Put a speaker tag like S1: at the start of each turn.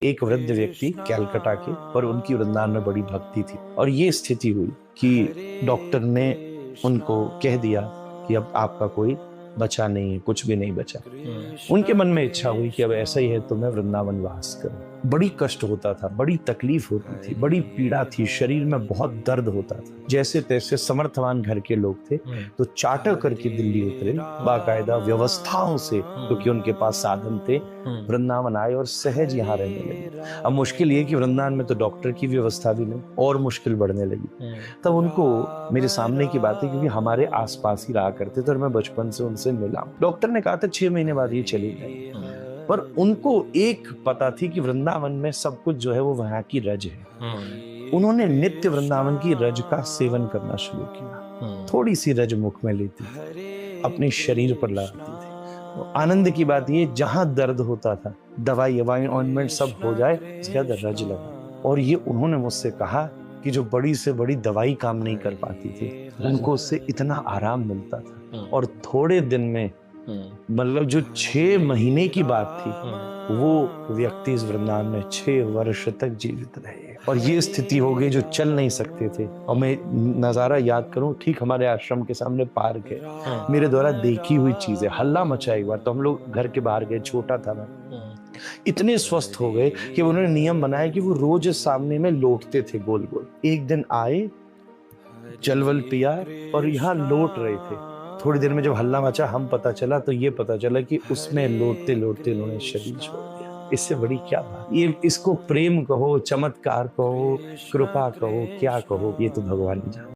S1: एक वृद्ध व्यक्ति कैलकाटा के, और उनकी वृंदावन में बड़ी भक्ति थी, और ये स्थिति हुई कि डॉक्टर ने उनको कह दिया कि अब आपका कोई बचा नहीं है, कुछ भी नहीं बचा। उनके मन में इच्छा हुई कि अब ऐसा ही है तो मैं वृंदावन वास करूं। बड़ी कष्ट होता था, बड़ी तकलीफ होती थी, बड़ी पीड़ा थी, शरीर में बहुत दर्द होता था। जैसे तैसे समर्थवान घर के लोग थे तो चार्टर करके दिल्ली उतरे, बाकायदा व्यवस्थाओं से, क्योंकि उनके पास साधन थे, वृंदावन आए और सहज यहाँ रहने लगे। अब मुश्किल ये कि वृंदावन में तो डॉक्टर की व्यवस्था भी नहीं, और मुश्किल बढ़ने लगी। तब उनको, मेरे सामने की बात है क्योंकि हमारे आसपास ही रहा करते थे और मैं बचपन से उनसे मिला। डॉक्टर ने कहा था 6 महीने बाद ये चली जाएगी, पर उनको एक पता थी कि वृंदावन में सब कुछ जो है वो वहां की रज है। उन्होंने नित्य वृंदावन की रज का सेवन करना शुरू किया। थोड़ी सी रज मुख में लेती थी, अपने शरीर पर लगाती थी। तो आनंद की बात ये, जहां दर्द होता था दवाई ऑइंटमेंट सब हो जाए, उसके बाद रज लगा। और ये उन्होंने मुझसे कहा कि जो बड़ी से बड़ी दवाई काम नहीं कर पाती थी, उनको उससे इतना आराम मिलता था। और थोड़े दिन में, मतलब जो 6 महीने की बात थी, वो व्यक्ति इस वृंदावन में 6 वर्ष तक जीवित रहे। और ये स्थिति हो गई, जो चल नहीं सकते थे। और मैं नजारा याद करूं, ठीक हमारे आश्रम के सामने पार्क है, मेरे द्वारा देखी हुई चीज है। हल्ला मचा एक बार तो, हम लोग घर के बाहर गए, छोटा था मैं, इतने स्वस्थ हो गए कि उन्होंने नियम बनाया कि वो रोज सामने में लौटते थे गोल गोल। एक दिन आए, जलवल पिया और यहाँ लौट रहे थे। थोड़ी देर में जब हल्ला मचा, हम पता चला तो ये पता चला कि उसमें लौटते लौटते उन्होंने शरीर छोड़ दिया। इससे बड़ी क्या बात, ये इसको प्रेम कहो, चमत्कार कहो, कृपा कहो, क्या कहो, ये तो भगवान ही जाने।